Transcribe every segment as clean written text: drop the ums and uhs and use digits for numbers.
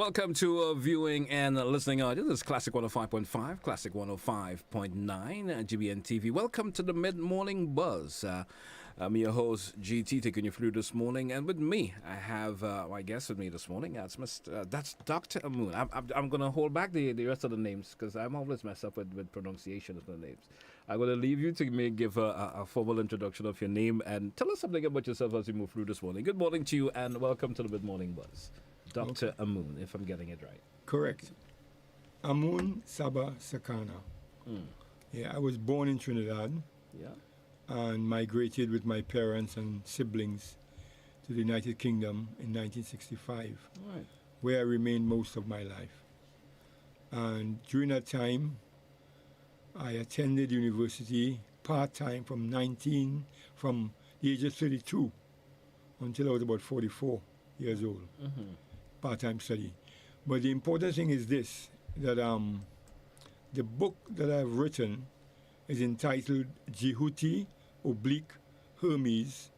Welcome to viewing and listening audience. This is Classic 105.5, Classic 105.9, GBN TV. Welcome to the Mid-Morning Buzz. I'm your host, GT, taking you through this morning. And with me, I have my guest with me this morning. That's Dr. Amon. I'm going to hold back the rest of the names because I'm always messed up with pronunciation of the names. I'm going to leave you to give a formal introduction of your name and tell us something about yourself as we move through this morning. Good morning to you and welcome to the Mid-Morning Buzz. Dr. Amon, if I'm getting it right. Correct. Amon, Saba, Saakana. Yeah, I was born in Trinidad. Yeah. And migrated with my parents and siblings to the United Kingdom in 1965, Right. where I remained most of my life. And during that time, I attended university part-time from the age of 32 until I was about 44 years old. Mm-hmm. Part-time study. But the important thing is this, that the book that I've written is entitled Djejuty / Hermes,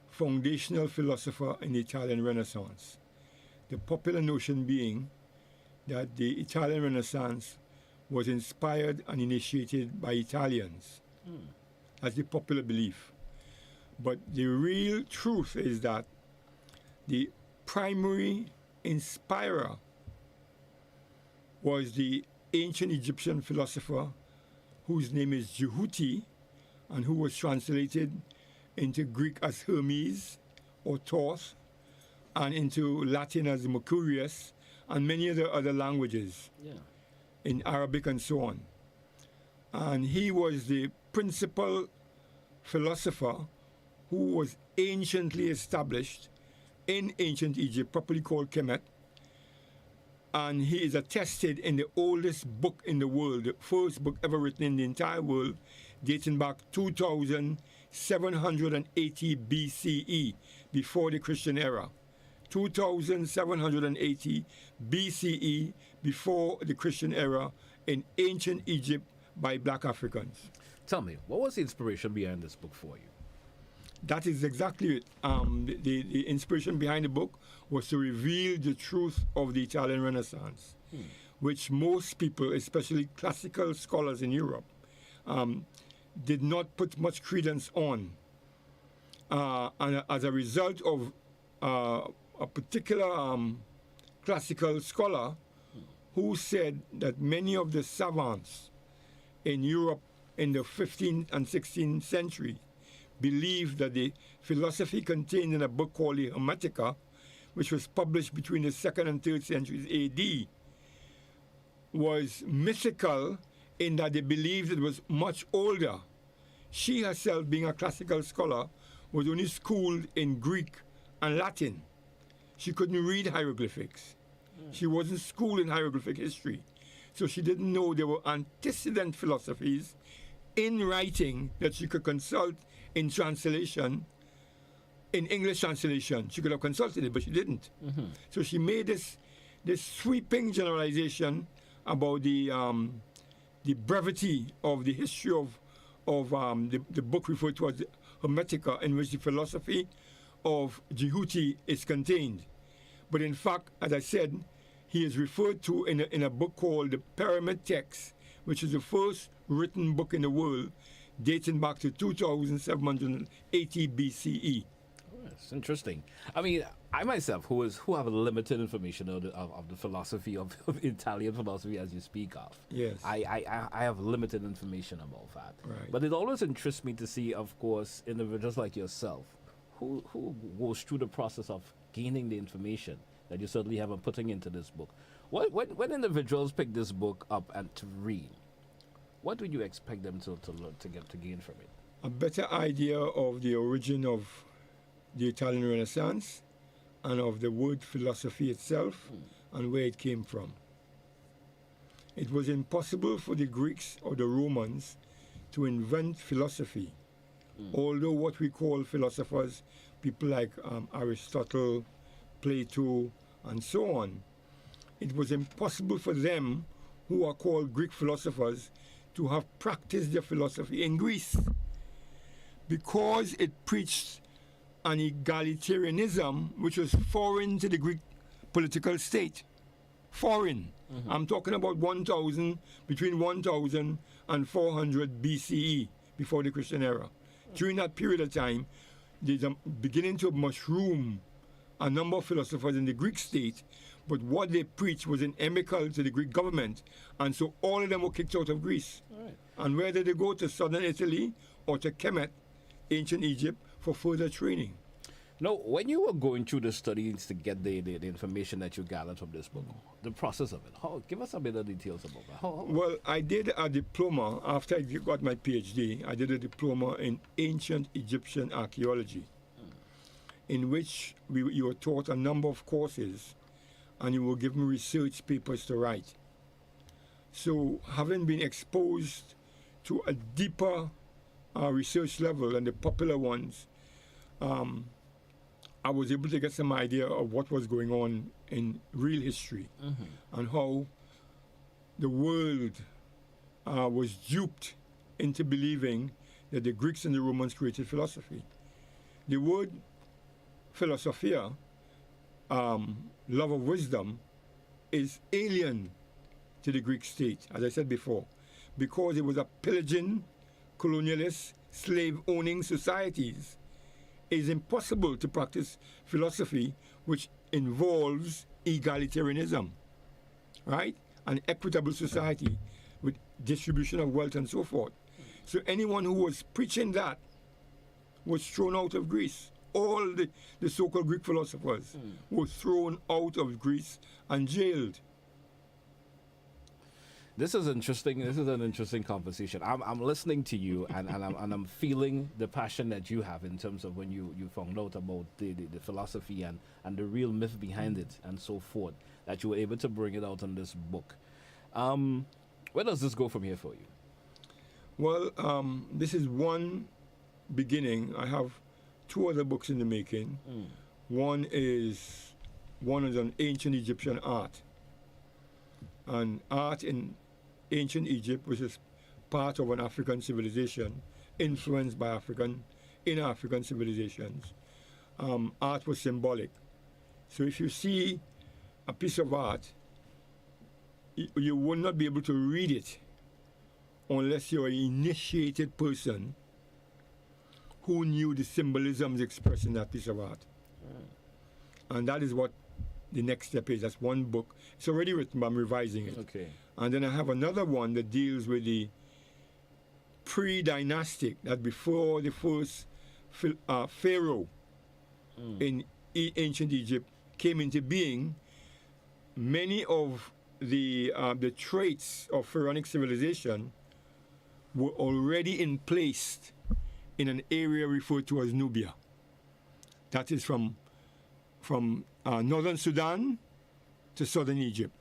Foundational Philosopher in the Italian Renaissance. The popular notion being that the Italian Renaissance was inspired and initiated by Italians. That's the popular belief. But the real truth is that the primary inspirer was the ancient Egyptian philosopher whose name is Djejuty and who was translated into Greek as Hermes or Thoth and into Latin as Mercurius and many other languages in Arabic and so on. And he was the principal philosopher who was anciently established in ancient Egypt, properly called Kemet, and he is attested in the oldest book in the world, the first book ever written in the entire world, dating back 2780 BCE, before the Christian era. 2780 BCE, before the Christian era, in ancient Egypt by black Africans. Tell me, what was the inspiration behind this book for you? That is exactly it. The inspiration behind the book was to reveal the truth of the Italian Renaissance, which most people, especially classical scholars in Europe, did not put much credence on. And as a result of a particular classical scholar who said that many of the savants in Europe in the 15th and 16th century believed that the philosophy contained in a book called the Hermetica, which was published between the 2nd and 3rd centuries AD, was mythical in that they believed it was much older. She herself, being a classical scholar, was only schooled in Greek and Latin. She couldn't read hieroglyphics. She wasn't schooled in hieroglyphic history. So she didn't know there were antecedent philosophies in writing that she could consult in translation, in English translation. She could have consulted it, but she didn't. So she made this sweeping generalization about the brevity of the history of the book referred to as the Hermetica, in which the philosophy of Djejuty is contained. But in fact, as I said, he is referred to in a book called the Pyramid Text, which is the first written book in the world, dating back to 2780 BCE. Oh, that's interesting. I mean, I myself, who have limited information of the philosophy of Italian philosophy as you speak of. Yes. I have limited information about that. Right. But it always interests me to see, of course, individuals like yourself who goes through the process of gaining the information that you certainly have been putting into this book. When individuals pick this book up and to read, what would you expect them to gain from it? A better idea of the origin of the Italian Renaissance and of the word philosophy itself and where it came from. It was impossible for the Greeks or the Romans to invent philosophy, although what we call philosophers, people like Aristotle, Plato, and so on, it was impossible for them, who are called Greek philosophers, to have practiced their philosophy in Greece, because it preached an egalitarianism which was foreign to the Greek political state. Foreign. I'm talking about between 1000 and 400 BCE, before the Christian era. During that period of time, there's a beginning to mushroom a number of philosophers in the Greek state, but what they preached was inimical to the Greek government, and so all of them were kicked out of Greece. Right. And where did they go? To southern Italy or to Kemet, ancient Egypt, for further training. Now, when you were going through the studies to get the information that you gathered from this book, the process of it, give us a bit of details about that. Well, I did a diploma after I got my PhD. I did a diploma in ancient Egyptian archaeology, in which you were taught a number of courses, and you were given research papers to write. So, having been exposed to a deeper research level than the popular ones, I was able to get some idea of what was going on in real history, and how the world was duped into believing that the Greeks and the Romans created philosophy. The word philosophia, love of wisdom, is alien to the Greek state, as I said before, because it was a pillaging, colonialist, slave-owning societies. It is impossible to practice philosophy which involves egalitarianism, right? An equitable society with distribution of wealth and so forth. So anyone who was preaching that was thrown out of Greece. All the so-called Greek philosophers were thrown out of Greece and jailed. This is interesting. This is an interesting conversation. I'm listening to you, and I'm feeling the passion that you have in terms of when you found out about the philosophy and the real myth behind it and so forth, that you were able to bring it out in this book. Where does this go from here for you? Well, this is one beginning. I have two other books in the making. One is on ancient Egyptian art. And art in ancient Egypt, which is part of an African civilization, influenced by African civilizations. Art was symbolic. So if you see a piece of art, you will not be able to read it unless you're an initiated person who knew the symbolisms expressed in that piece of art. And that is what the next step is. That's one book. It's already written, but I'm revising it. Okay. And then I have another one that deals with the pre-dynastic, that before the first pharaoh in ancient Egypt came into being, many of the traits of pharaonic civilization were already in place in an area referred to as Nubia. That is from northern Sudan to southern Egypt,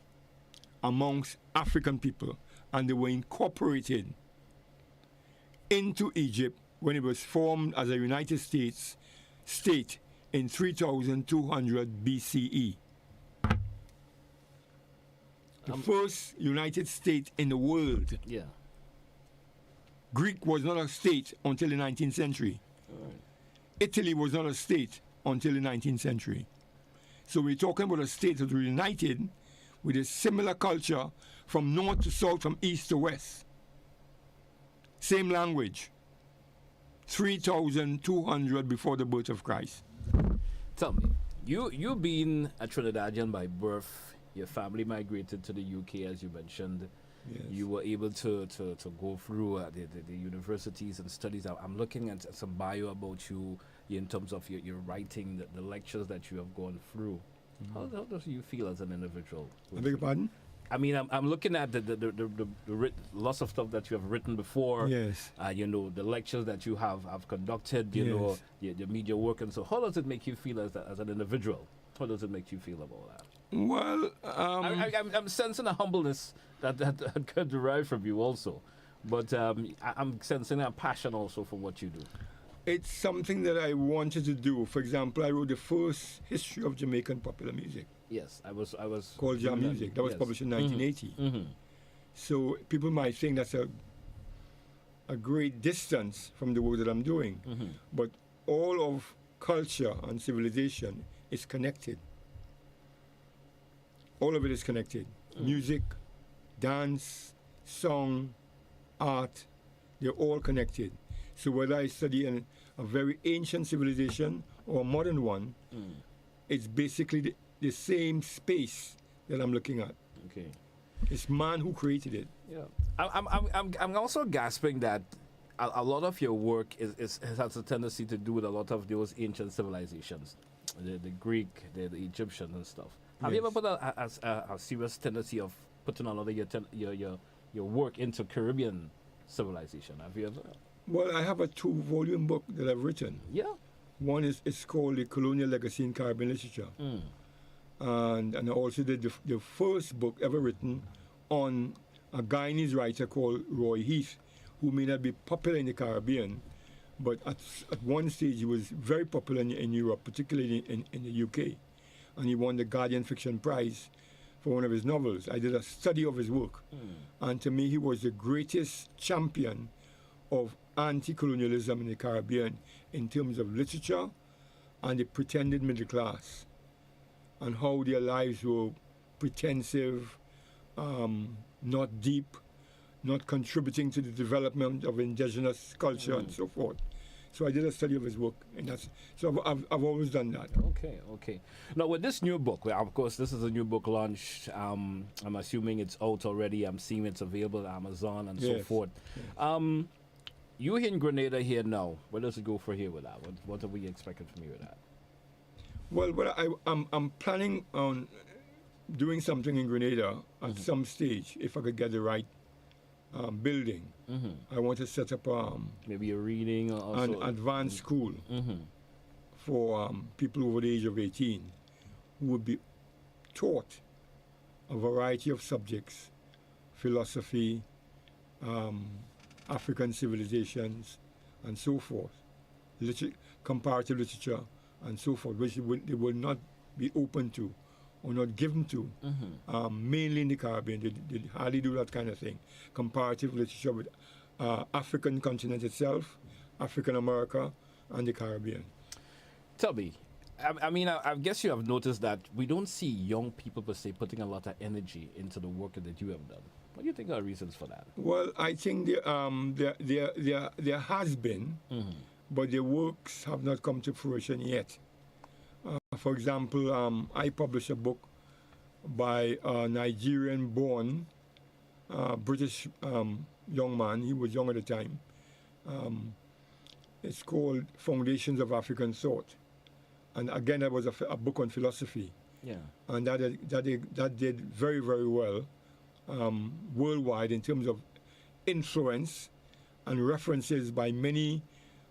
amongst African people, and they were incorporated into Egypt when it was formed as a United States state in 3200 BCE. The first United State in the world. Yeah. Greek was not a state until the 19th century. Italy was not a state until the 19th century. So we're talking about a state that was united with a similar culture from north to south, from east to west. Same language. 3,200 before the birth of Christ. Tell me, you being a Trinidadian by birth, your family migrated to the UK, as you mentioned. Yes. You were able to go through the universities and studies. I'm looking at some bio about you in terms of your writing, the lectures that you have gone through. How does you feel as an individual? I beg your pardon? I mean, I'm looking at the lots of stuff that you have written before. Yes. The lectures that you have conducted. Yes. The media work, and so. How does it make you feel as an individual? How does it make you feel about that? Well, I'm sensing a humbleness that could derive from you also, but I'm sensing a passion also for what you do. it's something that I wanted to do. For example, I wrote the first history of Jamaican popular music. Yes, I was called Jam Music. That was published in 1980. Mm-hmm. So people might think that's a great distance from the work that I'm doing. Mm-hmm. But all of culture and civilization is connected. all of it is connected. Music, dance, song, art, they're all connected. So whether I study a very ancient civilization or a modern one, it's basically the same space that I'm looking at. Okay. It's man who created it. Yeah. I'm also gasping that a lot of your work has a tendency to do with a lot of those ancient civilizations, the Greek, the Egyptian and stuff. Have you ever put a serious tendency of putting a lot of your work into Caribbean civilization? Have you ever? Well, I have a 2-volume book that I've written. Yeah. One it's called The Colonial Legacy in Caribbean Literature. And I also did the first book ever written on a Guyanese writer called Roy Heath, who may not be popular in the Caribbean, but at one stage he was very popular in Europe, particularly in the UK. And he won the Guardian Fiction Prize for one of his novels. I did a study of his work. And to me, he was the greatest champion of anti-colonialism in the Caribbean in terms of literature and the pretended middle class and how their lives were pretensive, not deep, not contributing to the development of indigenous culture and so forth. So I did a study of his work, and I've always done that. Okay. Now with this new book, well, of course, this is a new book launch. I'm assuming it's out already. I'm seeing it's available at Amazon and so forth. You're in Grenada here now. Where does it go for here with that? What are we expecting from you with that? Well, I'm planning on doing something in Grenada at some stage if I could get the right building. I want to set up maybe a reading or an advanced school for people over the age of 18 who would be taught a variety of subjects, philosophy, African civilizations, and so forth, comparative literature, and so forth, which they will not be open to or not given to, mainly in the Caribbean. They hardly do that kind of thing. Comparative literature with African continent itself, African America, and the Caribbean. Tell me, I guess you have noticed that we don't see young people per se putting a lot of energy into the work that you have done. What do you think are reasons for that? Well, I think there has been, but the works have not come to fruition yet. For example, I published a book by a Nigerian-born British young man. He was young at the time. It's called Foundations of African Thought. And again, that was a book on philosophy. Yeah. And that did very, very well worldwide in terms of influence and references by many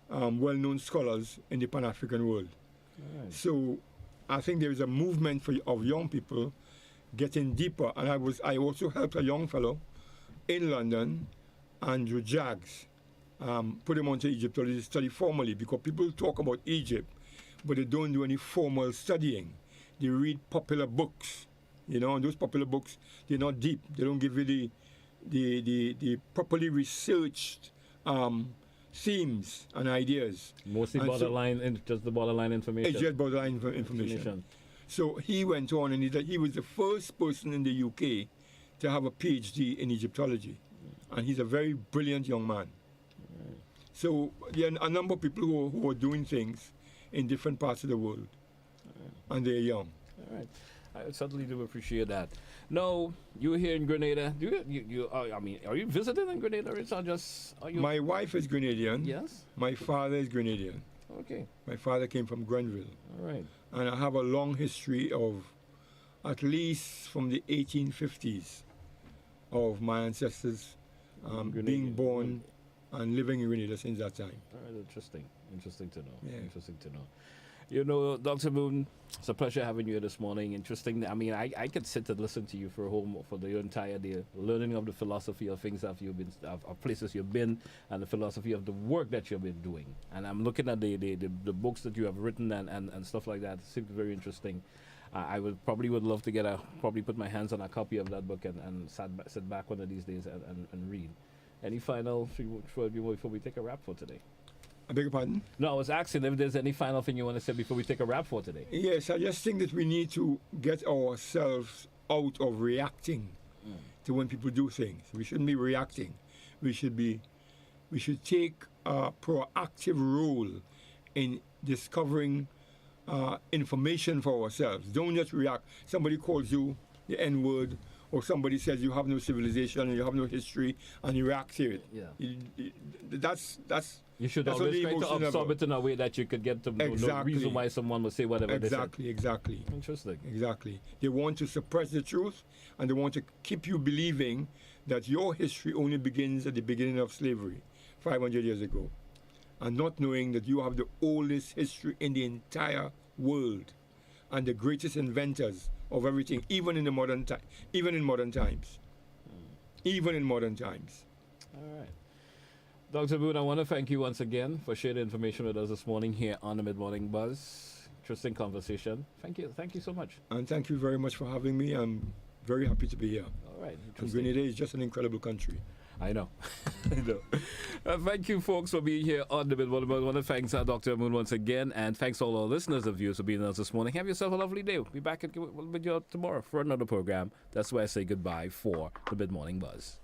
well-known scholars in the Pan-African world. Right. So I think there is a movement of young people getting deeper. And I also helped a young fellow in London, Andrew Jaggs, put him onto Egyptology to study formally, because people talk about Egypt, but they don't do any formal studying. They read popular books, and those popular books, they're not deep. They don't give you the properly researched themes and ideas. Mostly borderline, just the borderline information. It's just borderline information. So he went on, and he was the first person in the UK to have a PhD in Egyptology. And he's a very brilliant young man. Right. So there are a number of people who are doing things in different parts of the world. Right. And they're young. All right. I certainly do appreciate that. No, you're here in Grenada. Are you visiting in Grenada, or is it just? My wife is Grenadian. Yes. My father is Grenadian. Okay. My father came from Grenville. All right. And I have a long history of, at least from the 1850s, of my ancestors being born and living in Grenada since that time. All right. Interesting to know. Yeah. Interesting to know. Dr. Moon, it's a pleasure having you here this morning. Interesting. I could sit and listen to you for the entire day, learning of the philosophy of things that you've been, of places you've been, and the philosophy of the work that you've been doing. And I'm looking at the books that you have written and stuff like that. It seems very interesting. I would love to probably put my hands on a copy of that book and sit back one of these days and read. Any final before we take a wrap for today? I beg your pardon? No, I was asking if there's any final thing you want to say before we take a wrap for today. Yes, I just think that we need to get ourselves out of reacting to when people do things. We shouldn't be reacting. We should take a proactive role in discovering information for ourselves. Don't just react. Somebody calls you the N-word, or somebody says you have no civilization and you have no history, and you react to it. Yeah. That's You should that's always what try the to emotion absorb about. it in a way that you could get to know no Exactly. reason why someone would say whatever exactly. they say. Interesting. Exactly. They want to suppress the truth, and they want to keep you believing that your history only begins at the beginning of slavery, 500 years ago, and not knowing that you have the oldest history in the entire world and the greatest inventors of everything, even in modern times. Even in modern times. All right. Dr. Boone, I want to thank you once again for sharing information with us this morning here on the Mid-Morning Buzz. Interesting conversation. Thank you. Thank you so much. And thank you very much for having me. I'm very happy to be here. All right. And Interesting. Grenada is just an incredible country. I know. I know. Thank you, folks, for being here on the Mid-Morning Buzz. I want to thank Dr. Amon once again, and thanks all our listeners and viewers for being with us this morning. Have yourself a lovely day. We'll be back with you tomorrow for another program. That's where I say goodbye for the Mid-Morning Buzz.